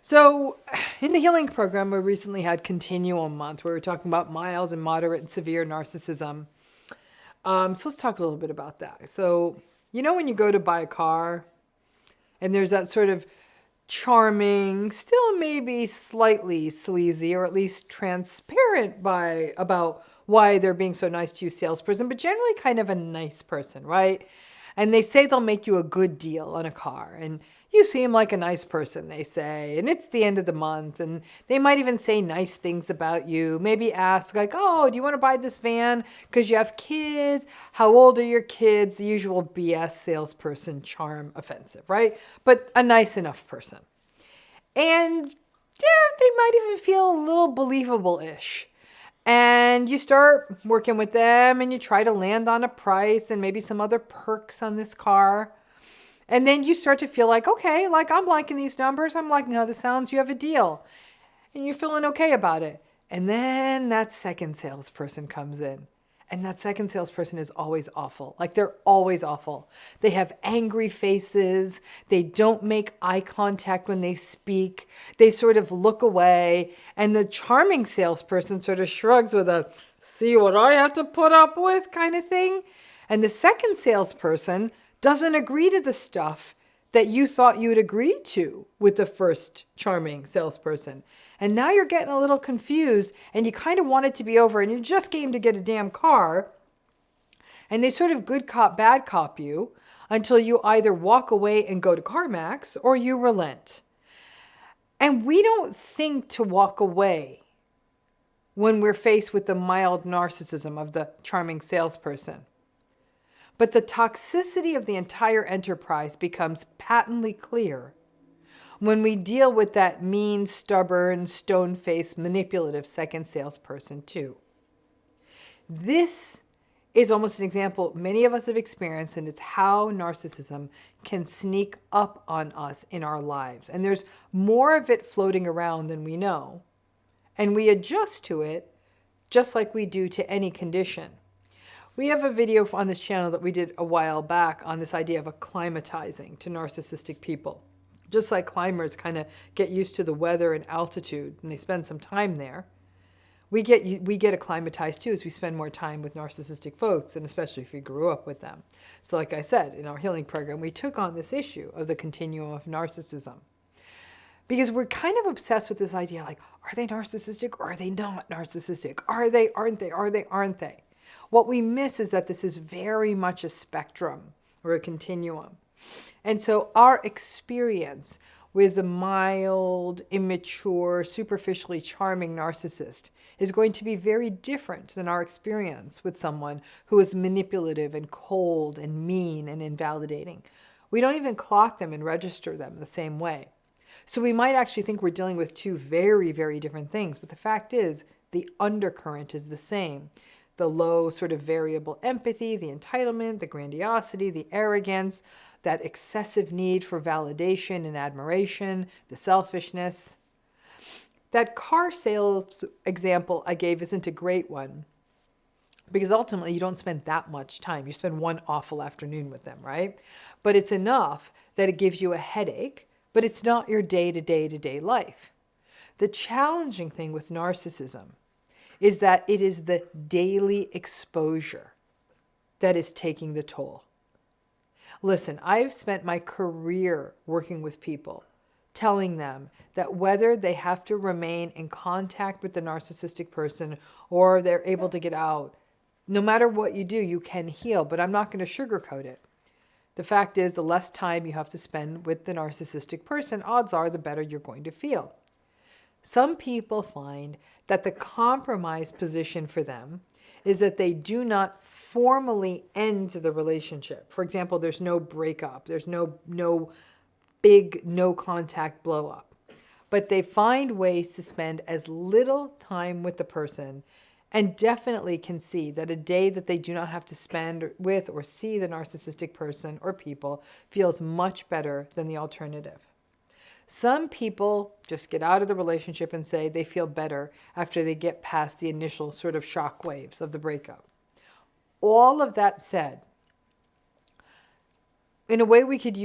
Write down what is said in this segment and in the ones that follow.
So in the healing program, we recently had Continuum Month where we were talking about mild and moderate and severe narcissism. So let's talk a little bit about that. So, when you go to buy a car and there's that sort of charming, still maybe slightly sleazy or at least transparent about why they're being so nice to you salesperson, but generally kind of a nice person, right? And they say they'll make you a good deal on a car, and you seem like a nice person, they say, and it's the end of the month, and they might even say nice things about you. Maybe ask like, oh, do you want to buy this van because you have kids? How old are your kids? The usual BS salesperson charm offensive, right? But a nice enough person. And yeah, they might even feel a little believable-ish. And you start working with them and you try to land on a price and maybe some other perks on this car. And then you start to feel like, okay, like I'm liking these numbers. I'm liking how this sounds. You have a deal. And you're feeling okay about it. And then that second salesperson comes in. And that second salesperson is always awful. Like they're always awful. They have angry faces. They don't make eye contact when they speak. They sort of look away. And the charming salesperson sort of shrugs with a, see what I have to put up with kind of thing. And the second salesperson doesn't agree to the stuff that you thought you'd agree to with the first charming salesperson. And now you're getting a little confused and you kind of want it to be over and you just came to get a damn car. And they sort of good cop, bad cop you until you either walk away and go to CarMax or you relent. And we don't think to walk away when we're faced with the mild narcissism of the charming salesperson. But the toxicity of the entire enterprise becomes patently clear when we deal with that mean, stubborn, stone-faced, manipulative second salesperson too. This is almost an example many of us have experienced, and it's how narcissism can sneak up on us in our lives. And there's more of it floating around than we know. And we adjust to it just like we do to any condition. We have a video on this channel that we did a while back on this idea of acclimatizing to narcissistic people. Just like climbers kind of get used to the weather and altitude and they spend some time there, we get acclimatized too as we spend more time with narcissistic folks, and especially if we grew up with them. So like I said, in our healing program, we took on this issue of the continuum of narcissism. Because we're kind of obsessed with this idea like, are they narcissistic or are they not narcissistic? Are they, aren't they, are they, aren't they? What we miss is that this is very much a spectrum or a continuum. And so our experience with the mild, immature, superficially charming narcissist is going to be very different than our experience with someone who is manipulative and cold and mean and invalidating. We don't even clock them and register them the same way. So we might actually think we're dealing with two very, very different things, but the fact is the undercurrent is the same. The low sort of variable empathy, the entitlement, the grandiosity, the arrogance, that excessive need for validation and admiration, the selfishness. That car sales example I gave isn't a great one because ultimately you don't spend that much time. You spend one awful afternoon with them, right? But it's enough that it gives you a headache, but it's not your day-to-day life. The challenging thing with narcissism is that it is the daily exposure that is taking the toll. Listen, I've spent my career working with people, telling them that whether they have to remain in contact with the narcissistic person or they're able to get out, no matter what you do, you can heal, but I'm not going to sugarcoat it. The fact is, the less time you have to spend with the narcissistic person, odds are the better you're going to feel. Some people find that the compromise position for them is that they do not formally end the relationship. For example, there's no breakup. There's no big no contact blow up. But they find ways to spend as little time with the person and definitely can see that a day that they do not have to spend with or see the narcissistic person or people feels much better than the alternative. Some people just get out of the relationship and say they feel better after they get past the initial sort of shock waves of the breakup. All of that said, in a way we could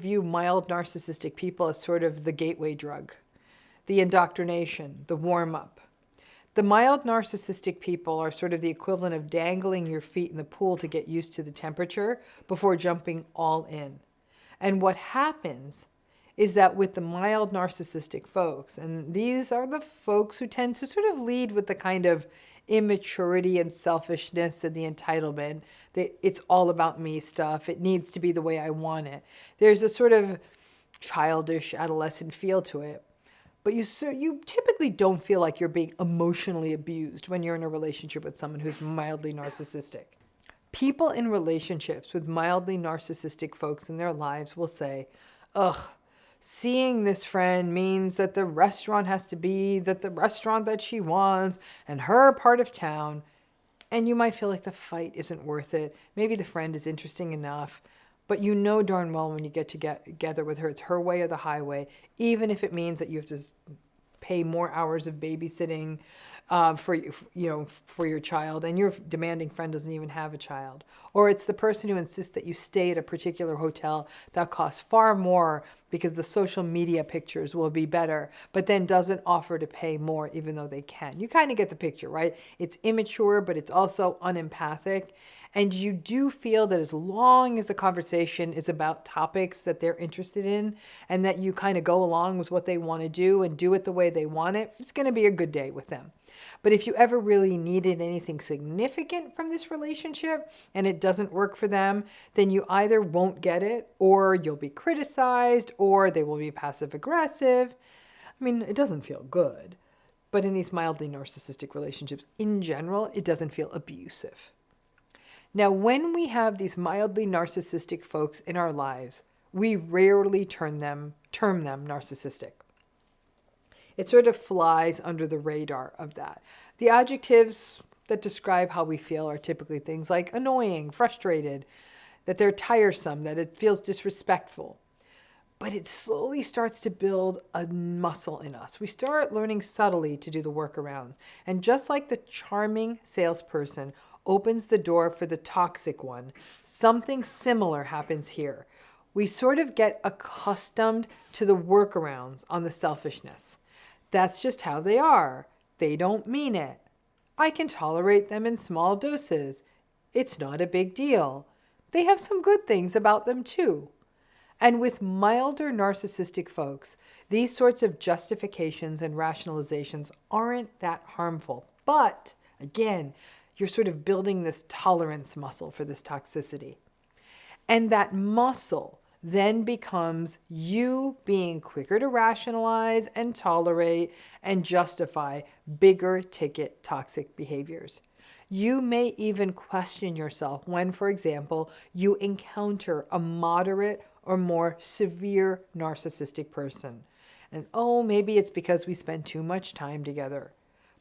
view mild narcissistic people as sort of the gateway drug. the indoctrination, the warm-up. The mild narcissistic people are sort of the equivalent of dangling your feet in the pool to get used to the temperature before jumping all in. And what happens is that with the mild narcissistic folks, and these are the folks who tend to sort of lead with the kind of immaturity and selfishness and the entitlement, that it's all about me stuff, it needs to be the way I want it. There's a sort of childish adolescent feel to it. But you typically don't feel like you're being emotionally abused when you're in a relationship with someone who's mildly narcissistic. People in relationships with mildly narcissistic folks in their lives will say, ugh, seeing this friend means that the restaurant has to be the restaurant that she wants and her part of town. And you might feel like the fight isn't worth it. Maybe the friend is interesting enough. But you know darn well when you get together with her, it's her way or the highway, even if it means that you have to pay more hours of babysitting for your child, and your demanding friend doesn't even have a child. Or it's the person who insists that you stay at a particular hotel that costs far more because the social media pictures will be better, but then doesn't offer to pay more even though they can. You kind of get the picture, right? It's immature, but it's also unempathic. And you do feel that as long as the conversation is about topics that they're interested in and that you kind of go along with what they want to do and do it the way they want it, it's going to be a good day with them. But if you ever really needed anything significant from this relationship and it doesn't work for them, then you either won't get it, or you'll be criticized, or they will be passive aggressive. I mean, it doesn't feel good. But in these mildly narcissistic relationships, in general, it doesn't feel abusive. Now, when we have these mildly narcissistic folks in our lives, we rarely term them narcissistic. It sort of flies under the radar of that. The adjectives that describe how we feel are typically things like annoying, frustrated, that they're tiresome, that it feels disrespectful. But it slowly starts to build a muscle in us. We start learning subtly to do the workarounds. And just like the charming salesperson opens the door for the toxic one, something similar happens here. We sort of get accustomed to the workarounds on the selfishness. That's just how they are. They don't mean it. I can tolerate them in small doses. It's not a big deal. They have some good things about them too. And with milder narcissistic folks, these sorts of justifications and rationalizations aren't that harmful. But again, you're sort of building this tolerance muscle for this toxicity. And that muscle then becomes you being quicker to rationalize and tolerate and justify bigger ticket toxic behaviors. You may even question yourself when, for example, you encounter a moderate or more severe narcissistic person. And maybe it's because we spend too much time together.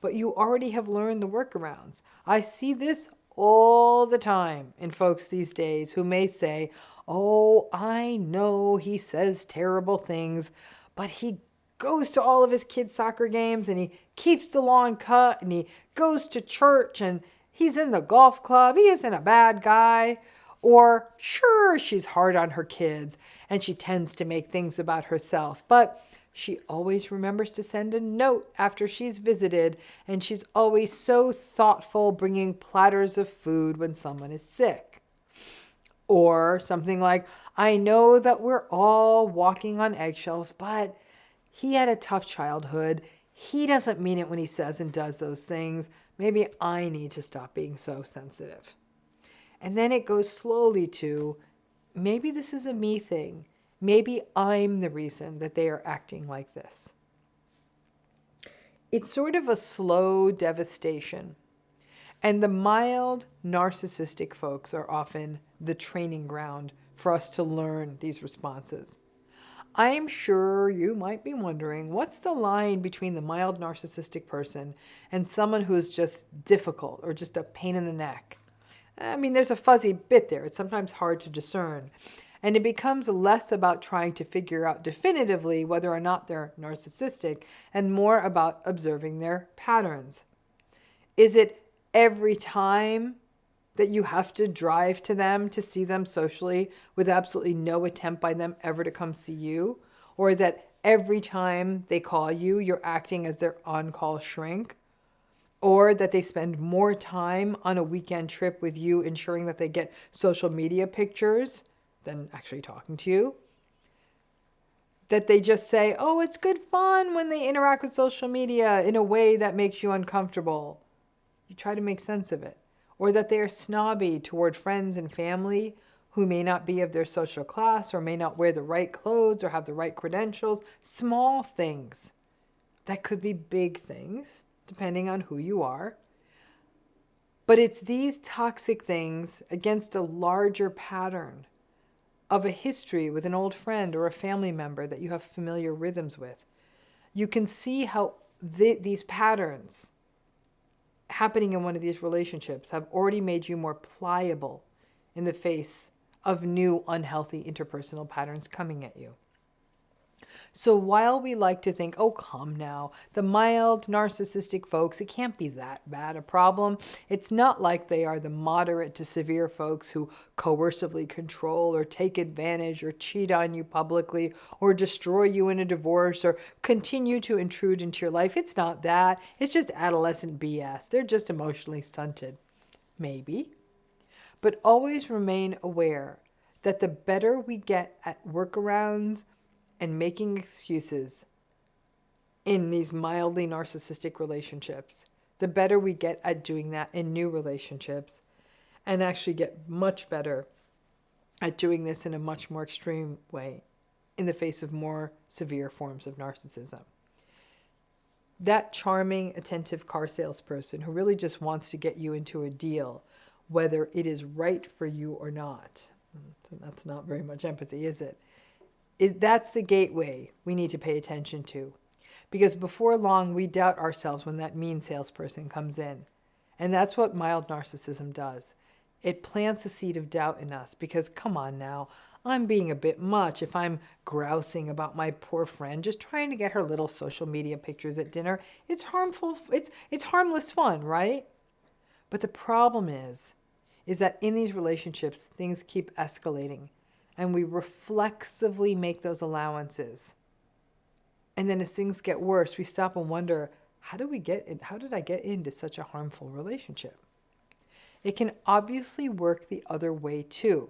But you already have learned the workarounds. I see this all the time in folks these days who may say, I know he says terrible things, but he goes to all of his kids' soccer games and he keeps the lawn cut and he goes to church and he's in the golf club. He isn't a bad guy. Or, sure, she's hard on her kids and she tends to make things about herself, but she always remembers to send a note after she's visited, and she's always so thoughtful bringing platters of food when someone is sick. Or something like, I know that we're all walking on eggshells, but he had a tough childhood. He doesn't mean it when he says and does those things. Maybe I need to stop being so sensitive. And then it goes slowly to, maybe this is a me thing. Maybe I'm the reason that they are acting like this. It's sort of a slow devastation. And the mild narcissistic folks are often the training ground for us to learn these responses. I'm sure you might be wondering, what's the line between the mild narcissistic person and someone who's just difficult or just a pain in the neck? I mean, there's a fuzzy bit there. It's sometimes hard to discern. And it becomes less about trying to figure out definitively whether or not they're narcissistic and more about observing their patterns. Is it every time that you have to drive to them to see them socially with absolutely no attempt by them ever to come see you? Or that every time they call you, you're acting as their on-call shrink, or that they spend more time on a weekend trip with you ensuring that they get social media pictures than actually talking to you, that they just say, oh, it's good fun when they interact with social media in a way that makes you uncomfortable. You try to make sense of it. Or that they are snobby toward friends and family who may not be of their social class or may not wear the right clothes or have the right credentials. Small things that could be big things, depending on who you are. But it's these toxic things against a larger pattern of a history with an old friend or a family member that you have familiar rhythms with. You can see how these patterns happening in one of these relationships have already made you more pliable in the face of new unhealthy interpersonal patterns coming at you. So while we like to think, oh, come now, the mild narcissistic folks, it can't be that bad a problem. It's not like they are the moderate to severe folks who coercively control or take advantage or cheat on you publicly or destroy you in a divorce or continue to intrude into your life. It's not that. It's just adolescent BS. They're just emotionally stunted. Maybe. But always remain aware that the better we get at workarounds and making excuses in these mildly narcissistic relationships, the better we get at doing that in new relationships, and actually get much better at doing this in a much more extreme way in the face of more severe forms of narcissism. That charming, attentive car salesperson who really just wants to get you into a deal, whether it is right for you or not. That's not very much empathy, is it? That's the gateway we need to pay attention to. Because before long, we doubt ourselves when that mean salesperson comes in. And that's what mild narcissism does. It plants a seed of doubt in us because, come on now, I'm being a bit much if I'm grousing about my poor friend, just trying to get her little social media pictures at dinner. It's harmful. It's harmless fun, right? But the problem is that in these relationships, things keep escalating. And we reflexively make those allowances. And then as things get worse, we stop and wonder, how did I get into such a harmful relationship? It can obviously work the other way too.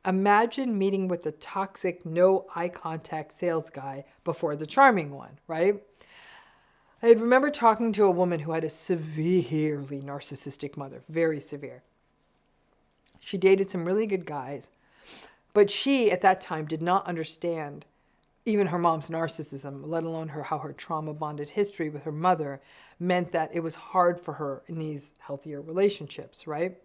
Imagine meeting with the toxic, no eye contact sales guy before the charming one, right? I remember talking to a woman who had a severely narcissistic mother, very severe. She dated some really good guys. But she, at that time, did not understand even her mom's narcissism, let alone how her trauma-bonded history with her mother meant that it was hard for her in these healthier relationships, right?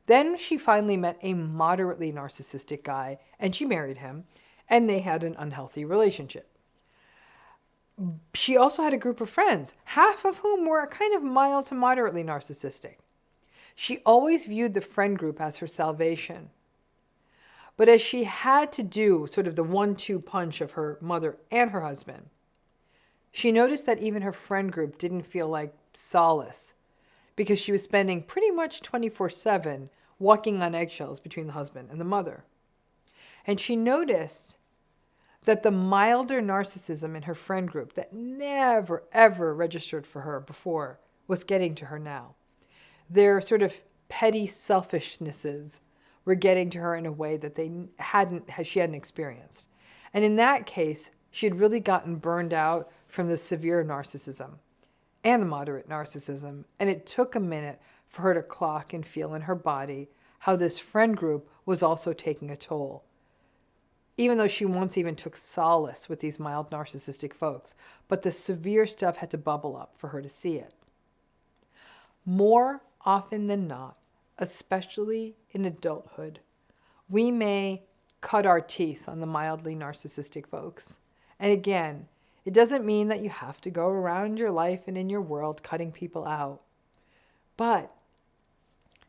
Then she finally met a moderately narcissistic guy, and she married him, and they had an unhealthy relationship. She also had a group of friends, half of whom were kind of mild to moderately narcissistic. She always viewed the friend group as her salvation. But as she had to do sort of the 1-2 punch of her mother and her husband, she noticed that even her friend group didn't feel like solace because she was spending pretty much 24/7 walking on eggshells between the husband and the mother. And she noticed that the milder narcissism in her friend group that never, ever registered for her before was getting to her now. Their sort of petty selfishnesses were getting to her in a way that she hadn't experienced. And in that case, she had really gotten burned out from the severe narcissism and the moderate narcissism. And it took a minute for her to clock and feel in her body how this friend group was also taking a toll. Even though she once even took solace with these mild narcissistic folks, but the severe stuff had to bubble up for her to see it. More often than not, especially in adulthood, we may cut our teeth on the mildly narcissistic folks. And again, it doesn't mean that you have to go around your life and in your world cutting people out. But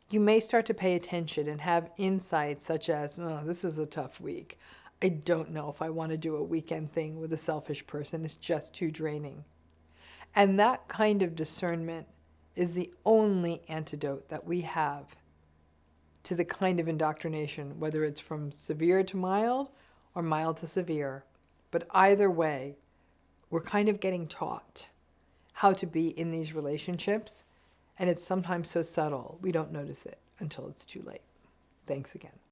you may start to pay attention and have insights such as, oh, this is a tough week. I don't know if I want to do a weekend thing with a selfish person. It's just too draining. And that kind of discernment is the only antidote that we have to the kind of indoctrination, whether it's from severe to mild or mild to severe. But either way, We're kind of getting taught how to be in these relationships, and it's sometimes so subtle we don't notice it until it's too late. Thanks again.